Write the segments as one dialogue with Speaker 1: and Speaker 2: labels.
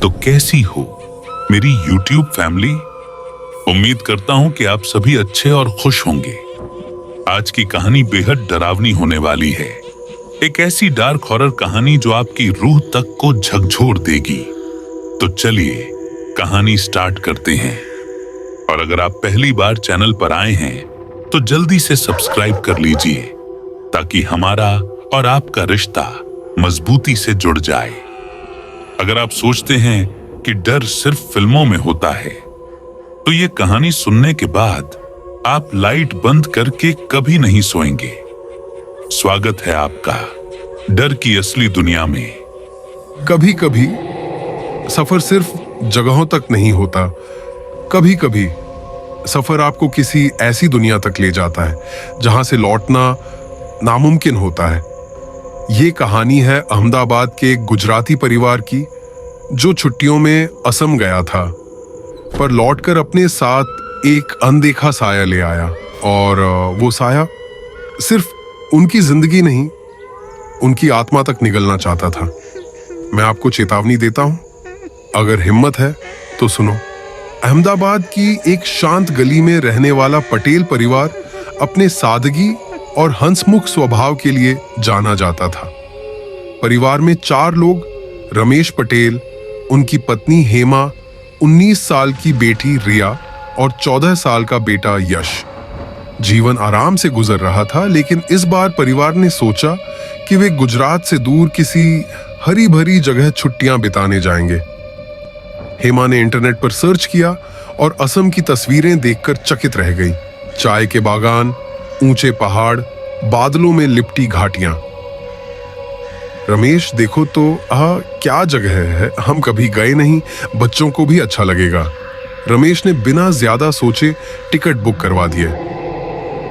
Speaker 1: तो कैसी हो मेरी YouTube फैमिली। उम्मीद करता हूं कि आप सभी अच्छे और खुश होंगे। आज की कहानी बेहद डरावनी होने वाली है। एक ऐसी डार्क हॉरर कहानी जो आपकी रूह तक को झकझोर देगी। तो चलिए कहानी स्टार्ट करते हैं। और अगर आप पहली बार चैनल पर आए हैं तो जल्दी से सब्सक्राइब कर लीजिए ताकि हमारा और आपका रिश्ता मजबूती से जुड़ जाए। अगर आप सोचते हैं कि डर सिर्फ फिल्मों में होता है तो ये कहानी सुनने के बाद आप लाइट बंद करके कभी नहीं सोएंगे। स्वागत है आपका डर की असली दुनिया में।
Speaker 2: कभी कभी सफर सिर्फ जगहों तक नहीं होता, कभी कभी सफर आपको किसी ऐसी दुनिया तक ले जाता है जहां से लौटना नामुमकिन होता है। ये कहानी है अहमदाबाद के एक गुजराती परिवार की जो छुट्टियों में असम गया था, पर लौटकर अपने साथ एक अनदेखा साया ले आया। और वो साया सिर्फ उनकी जिंदगी नहीं, उनकी आत्मा तक निगलना चाहता था। मैं आपको चेतावनी देता हूं, अगर हिम्मत है तो सुनो। अहमदाबाद की एक शांत गली में रहने वाला पटेल परिवार अपने सादगी और हंसमुख स्वभाव के लिए जाना जाता था। परिवार में 4 लोग, रमेश पटेल, उनकी पत्नी हेमा, 19 साल की बेटी रिया और 14 साल का बेटा यश। जीवन आराम से गुजर रहा था, लेकिन इस बार परिवार ने सोचा कि वे गुजरात से दूर किसी हरी भरी जगह छुट्टियां बिताने जाएंगे। हेमा ने इंटरनेट पर सर्च किया और असम की तस्वीरें देखकर चकित रह गई। चाय के बागान, ऊंचे पहाड़, बादलों में लिपटी घाटियां। रमेश, देखो तो क्या जगह है, हम कभी गए नहीं, बच्चों को भी अच्छा लगेगा। रमेश ने बिना ज्यादा सोचे टिकट बुक करवा दिए।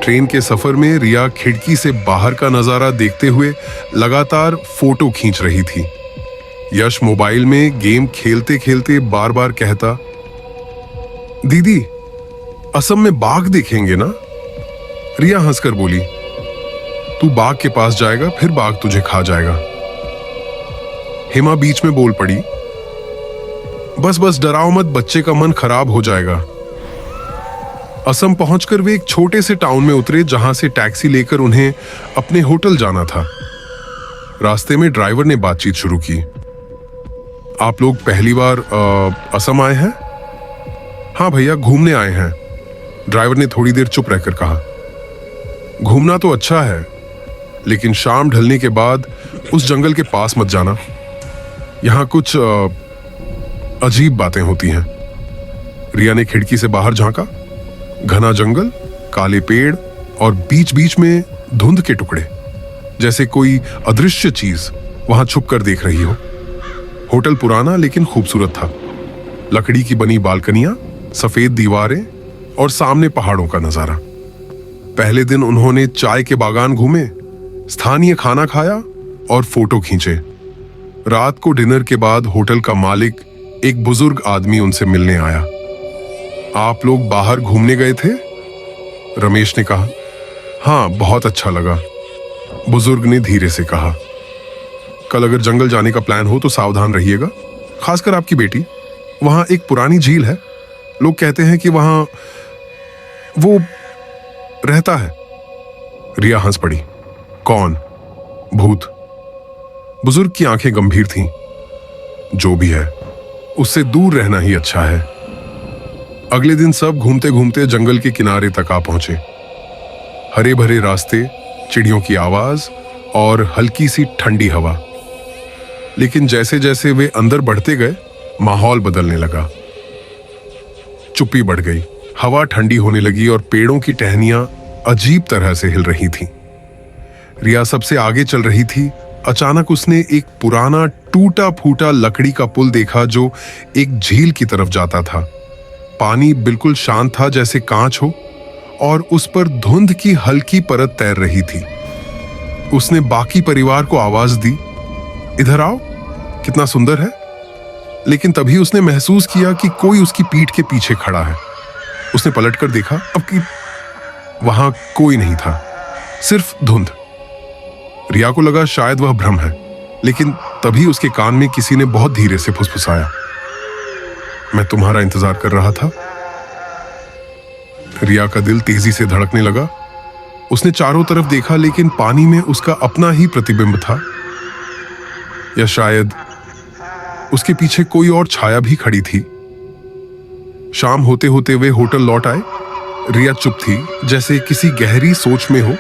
Speaker 2: ट्रेन के सफर में रिया खिड़की से बाहर का नजारा देखते हुए लगातार फोटो खींच रही थी। यश मोबाइल में गेम खेलते खेलते बार बार कहता, दीदी असम में बाघ देखेंगे ना? रिया हंसकर बोली, तू बाघ के पास जाएगा फिर बाघ तुझे खा जाएगा। हेमा बीच में बोल पड़ी, बस बस डराओ मत, बच्चे का मन खराब हो जाएगा। असम पहुंचकर वे एक छोटे से टाउन में उतरे जहां से टैक्सी लेकर उन्हें अपने होटल जाना था। रास्ते में ड्राइवर ने बातचीत शुरू की। आप लोग पहली बार असम आए हैं? हाँ भैया, घूमने आए हैं, ड्राइवर ने थोड़ी देर चुप रहकर कहा। घूमना तो अच्छा है, लेकिन शाम ढलने के बाद उस जंगल के पास मत जाना, यहां कुछ अजीब बातें होती हैं। रिया ने खिड़की से बाहर झांका। घना जंगल, काले पेड़ और बीच बीच में धुंध के टुकड़े, जैसे कोई अदृश्य चीज वहां छुप कर देख रही हो। होटल पुराना लेकिन खूबसूरत था। लकड़ी की बनी बालकनियां, सफेद दीवारें और सामने पहाड़ों का नजारा। पहले दिन उन्होंने चाय के बागान घूमे, स्थानीय खाना खाया और फोटो खींचे। रात को डिनर के बाद होटल का मालिक, एक बुजुर्ग आदमी, उनसे मिलने आया। आप लोग बाहर घूमने गए थे? रमेश ने कहा। हाँ, बहुत अच्छा लगा, बुजुर्ग ने धीरे से कहा। कल अगर जंगल जाने का प्लान हो तो सावधान रहिएगा, खासकर आपकी बेटी। वहां एक पुरानी झील है, लोग कहते हैं कि वहां वो रहता है। रिया हंस पड़ी। कौन? भूत? बुजुर्ग की आंखें गंभीर थीं। जो भी है, उससे दूर रहना ही अच्छा है। अगले दिन सब घूमते घूमते जंगल के किनारे तक आ पहुंचे। हरे भरे रास्ते, चिड़ियों की आवाज और हल्की सी ठंडी हवा। लेकिन जैसे जैसे वे अंदर बढ़ते गए, माहौल बदलने लगा। चुप्पी बढ़ गई, हवा ठंडी होने लगी और पेड़ों की टहनियां अजीब तरह से हिल रही थीं। रिया सबसे आगे चल रही थी। अचानक उसने एक पुराना टूटा फूटा लकड़ी का पुल देखा जो एक झील की तरफ जाता था। पानी बिल्कुल शांत था, जैसे कांच हो, और उस पर धुंध की हल्की परत तैर रही थी। उसने बाकी परिवार को आवाज दी, इधर आओ, कितना सुंदर है। लेकिन तभी उसने महसूस किया कि कोई उसकी पीठ के पीछे खड़ा है। उसने पलटकर देखा, अब कि वहां कोई नहीं था, सिर्फ धुंध। रिया को लगा शायद वह भ्रम है, लेकिन तभी उसके कान में किसी ने बहुत धीरे से फुसफुसाया, मैं तुम्हारा इंतजार कर रहा था। रिया का दिल तेजी से धड़कने लगा। उसने चारों तरफ देखा, लेकिन पानी में उसका अपना ही प्रतिबिंब था, या शायद उसके पीछे कोई और छाया भी खड़ी थी। शाम होते होते वे होटल लौट आए। रिया चुप थी, जैसे किसी गहरी सोच में हो।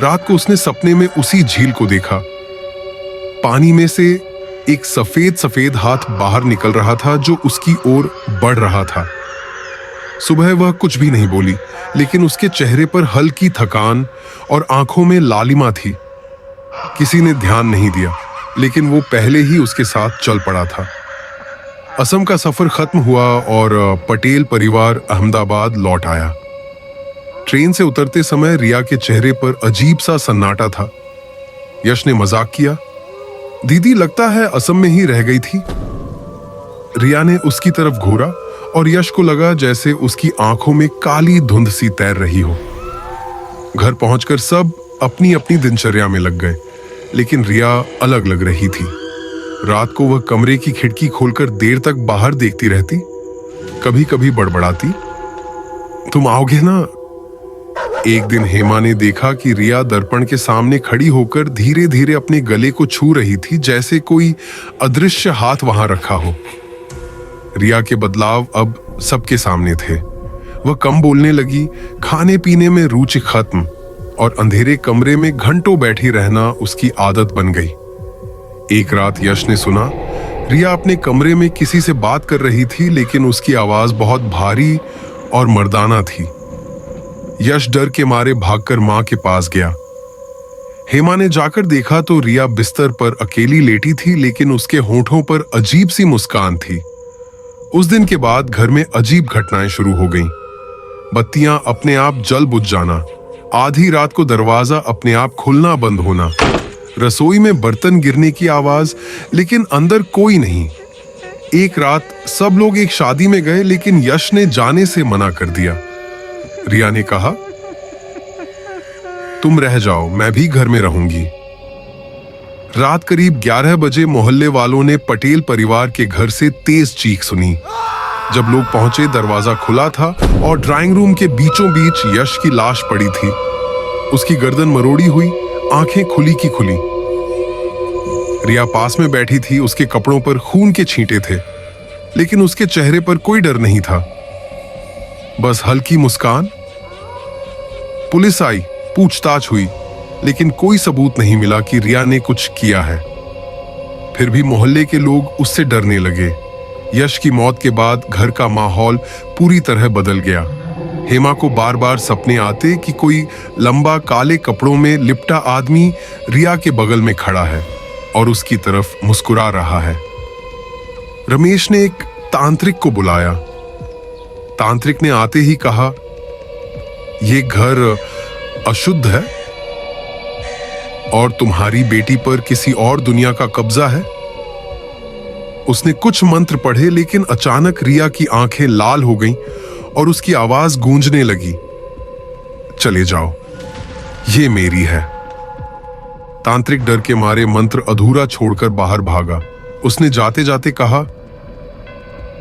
Speaker 2: रात को उसने सपने में उसी झील को देखा। पानी में से एक सफेद सफेद हाथ बाहर निकल रहा था जो उसकी ओर बढ़ रहा था। सुबह वह कुछ भी नहीं बोली, लेकिन उसके चेहरे पर हल्की थकान और आंखों में लालिमा थी। किसी ने ध्यान नहीं दिया, लेकिन वो पहले ही उसके साथ चल पड़ा था। असम का सफर खत्म हुआ और पटेल परिवार अहमदाबाद लौट आया। ट्रेन से उतरते समय रिया के चेहरे पर अजीब सा सन्नाटा था। यश ने मजाक किया, दीदी लगता है असम में ही रह गई थी। रिया ने उसकी तरफ घूरा और यश को लगा जैसे उसकी आंखों में काली धुंध सी तैर रही हो। घर पहुंचकर सब अपनी अपनी दिनचर्या में लग गए, लेकिन रिया अलग लग रही थी। रात को वह कमरे की खिड़की खोलकर देर तक बाहर देखती रहती, कभी कभी बड़बड़ाती, तुम आओगे ना। एक दिन हेमा ने देखा कि रिया दर्पण के सामने खड़ी होकर धीरे धीरे अपने गले को छू रही थी, जैसे कोई अदृश्य हाथ वहां रखा हो। रिया के बदलाव अब सबके सामने थे। वह कम बोलने लगी, खाने पीने में रुचि खत्म, और अंधेरे कमरे में घंटों बैठी रहना उसकी आदत बन गई। एक रात यश ने सुना रिया अपने कमरे में किसी से बात कर रही थी, लेकिन उसकी आवाज बहुत भारी और मर्दाना थी। यश डर के मारे भागकर मां के पास गया। हेमा ने जाकर देखा तो रिया बिस्तर पर अकेली लेटी थी, लेकिन उसके होठों पर अजीब सी मुस्कान थी। उस दिन के बाद घर में अजीब घटनाएं शुरू हो गईं। बत्तियां अपने आप जल बुझ जाना, आधी रात को दरवाजा अपने आप खुलना बंद होना, रसोई में बर्तन गिरने की आवाज, लेकिन अंदर कोई नहीं। एक रात सब लोग एक शादी में गए, लेकिन यश ने जाने से मना कर दिया। रिया ने कहा, तुम रह जाओ, मैं भी घर में रहूंगी। रात करीब 11 बजे मोहल्ले वालों ने पटेल परिवार के घर से तेज चीख सुनी। जब लोग पहुंचे, दरवाजा खुला था और ड्राइंग रूम के बीचों बीच यश की लाश पड़ी थी। उसकी गर्दन मरोड़ी हुई, आंखें खुली की खुली। रिया पास में बैठी थी, उसके कपड़ों पर खून के छींटे थे, लेकिन उसके चेहरे पर कोई डर नहीं था, बस हल्की मुस्कान। पुलिस आई, पूछताछ हुई, लेकिन कोई सबूत नहीं मिला कि रिया ने कुछ किया है। फिर भी मोहल्ले के लोग उससे डरने लगे। यश की मौत के बाद घर का माहौल पूरी तरह बदल गया। हेमा को बार बार सपने आते कि कोई लंबा काले कपड़ों में लिपटा आदमी रिया के बगल में खड़ा है और उसकी तरफ मुस्कुरा रहा है। रमेश ने एक तांत्रिक को बुलाया। तांत्रिक ने आते ही कहा, ये घर अशुद्ध है और तुम्हारी बेटी पर किसी और दुनिया का कब्जा है। उसने कुछ मंत्र पढ़े, लेकिन अचानक रिया की आंखें लाल हो गईं और उसकी आवाज गूंजने लगी, चले जाओ, ये मेरी है। तांत्रिक डर के मारे मंत्र अधूरा छोड़कर बाहर भागा। उसने जाते जाते कहा,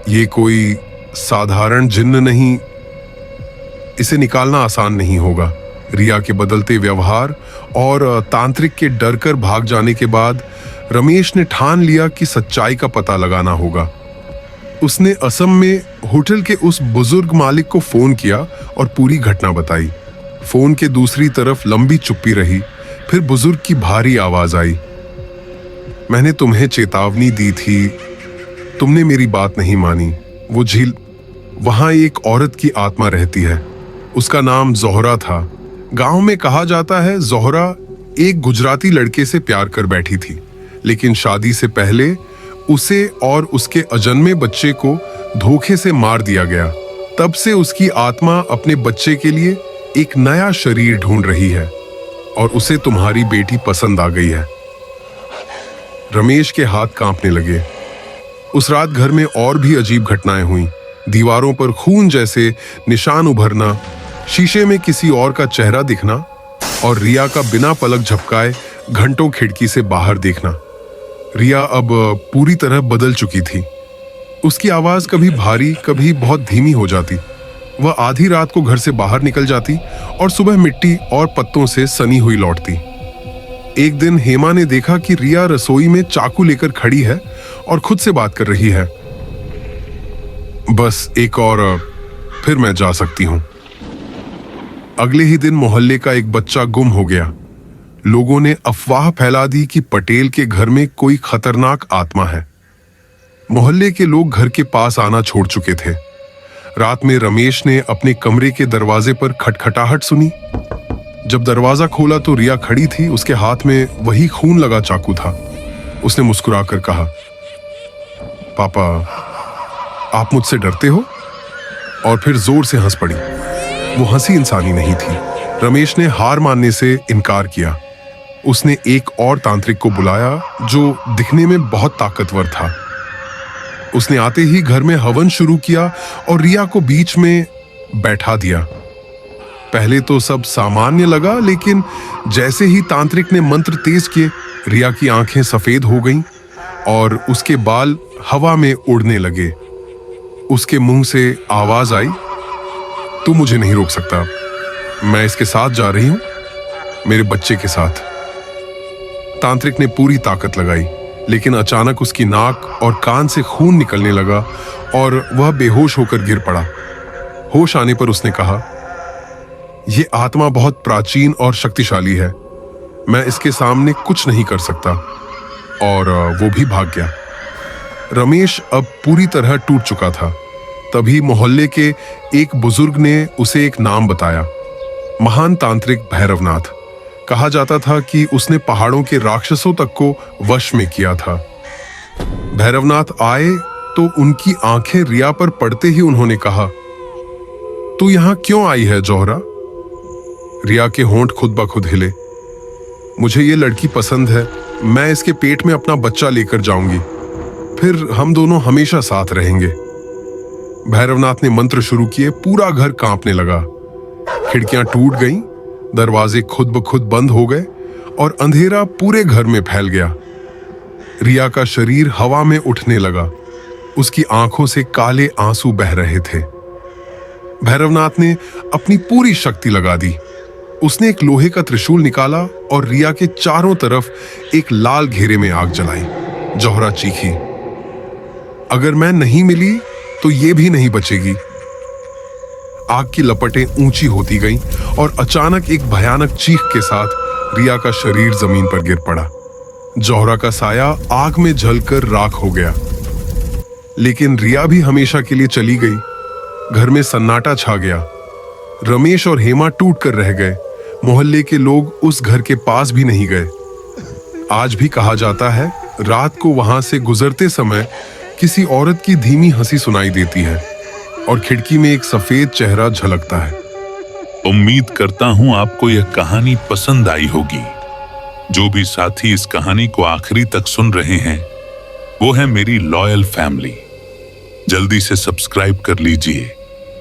Speaker 2: ये कोई साधारण जिन्न नहीं, इसे निकालना आसान नहीं होगा। रिया के बदलते व्यवहार और तांत्रिक के डर कर भाग जाने के बाद रमेश ने ठान लिया कि सच्चाई का पता लगाना होगा। उसने असम में होटल के उस बुजुर्ग मालिक को फोन किया और पूरी घटना बताई। फोन के दूसरी तरफ लंबी चुप्पी रही, फिर बुजुर्ग की भारी आवाज आई, मैंने तुम्हें चेतावनी दी थी, तुमने मेरी बात नहीं मानी। वो झील, वहां एक औरत की आत्मा रहती है, उसका नाम जोहरा था। गांव में कहा जाता है जोहरा एक गुजराती लड़के से प्यार कर बैठी थी, लेकिन शादी से पहले उसे और उसके अजन्मे बच्चे को धोखे से मार दिया गया। तब से उसकी आत्मा अपने बच्चे के लिए एक नया शरीर ढूंढ रही है और उसे तुम्हारी बेटी पसंद आ गई है। रमेश के हाथ कांपने लगे। उस रात घर में और भी अजीब घटनाएं हुई। दीवारों पर खून जैसे निशान उभरना, शीशे में किसी और का चेहरा दिखना और रिया का बिना पलक झपकाए घंटों खिड़की से बाहर देखना। रिया अब पूरी तरह बदल चुकी थी। उसकी आवाज कभी भारी, कभी बहुत धीमी हो जाती। वह आधी रात को घर से बाहर निकल जाती और सुबह मिट्टी और पत्तों से सनी हुई लौटती। एक दिन हेमा ने देखा कि रिया रसोई में चाकू लेकर खड़ी है और खुद से बात कर रही है। बस एक और, फिर मैं जा सकती हूं। अगले ही दिन मोहल्ले का एक बच्चा गुम हो गया। लोगों ने अफवाह फैला दी कि पटेल के घर में कोई खतरनाक आत्मा है। मोहल्ले के लोग घर के पास आना छोड़ चुके थे। रात में रमेश ने अपने कमरे के दरवाजे पर खटखटाहट सुनी। जब दरवाजा खोला तो रिया खड़ी थी। उसके हाथ में वही खून लगा चाकू था। उसने मुस्कुराकर कहा, पापा, आप मुझसे डरते हो? और फिर जोर से हंस पड़ी। वो हंसी इंसानी नहीं थी। रमेश ने हार मानने से इनकार किया। उसने एक और तांत्रिक को बुलाया जो दिखने में बहुत ताकतवर था। उसने आते ही घर में हवन शुरू किया और रिया को बीच में बैठा दिया। पहले तो सब सामान्य लगा, लेकिन जैसे ही तांत्रिक ने मंत्र तेज किए, रिया की आंखें सफेद हो गईं और उसके बाल हवा में उड़ने लगे। उसके मुंह से आवाज आई, तू मुझे नहीं रोक सकता। मैं इसके साथ जा रही हूं, मेरे बच्चे के साथ। तांत्रिक ने पूरी ताकत लगाई, लेकिन अचानक उसकी नाक और कान से खून निकलने लगा और वह बेहोश होकर गिर पड़ा। होश आने पर उसने कहा, यह आत्मा बहुत प्राचीन और शक्तिशाली है। मैं इसके सामने कुछ नहीं कर सकता। और वो भी भाग गया। रमेश अब पूरी तरह टूट चुका था। तभी मोहल्ले के एक बुजुर्ग ने उसे एक नाम बताया, महान तांत्रिक भैरवनाथ। कहा जाता था कि उसने पहाड़ों के राक्षसों तक को वश में किया था। भैरवनाथ आए तो उनकी आंखें रिया पर पड़ते ही उन्होंने कहा, तू यहां क्यों आई है जोहरा? रिया के होंठ खुद ब खुद हिले। मुझे ये लड़की पसंद है। मैं इसके पेट में अपना बच्चा लेकर जाऊंगी, फिर हम दोनों हमेशा साथ रहेंगे। भैरवनाथ ने मंत्र शुरू किए। पूरा घर कांपने लगा। खिड़कियां टूट गईं, दरवाजे खुद ब खुद बंद हो गए और अंधेरा पूरे घर में फैल गया। रिया का शरीर हवा में उठने लगा। उसकी आंखों से काले आंसू बह रहे थे। भैरवनाथ ने अपनी पूरी शक्ति लगा दी। उसने एक लोहे का त्रिशूल निकाला और रिया के चारों तरफ एक लाल घेरे में आग जलाई। जोहरा चीखी, अगर मैं नहीं मिली तो ये भी नहीं बचेगी। आग की लपटें ऊंची होती गईं और अचानक एक भयानक चीख के साथ रिया का शरीर जमीन पर गिर पड़ा। जोहरा का साया आग में जलकर राख हो गया। लेकिन रिया भी हमेशा के लिए चली गई। घर में सन्नाटा छा गया। रमेश और हेमा टूट कर रह गए। मोहल्ले के लोग उस घर के पास भी नहीं गए। आज भी कहा जाता है, रात को वहां से गुजरते समय किसी औरत की धीमी हंसी सुनाई देती है और खिड़की में एक सफेद चेहरा झलकता है।
Speaker 1: उम्मीद करता हूं आपको यह कहानी पसंद आई होगी। जो भी साथी इस कहानी को आखिरी तक सुन रहे हैं, वो है मेरी लॉयल फैमिली। जल्दी से सब्सक्राइब कर लीजिए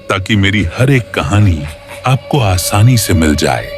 Speaker 1: ताकि मेरी हर एक कहानी आपको आसानी से मिल जाए।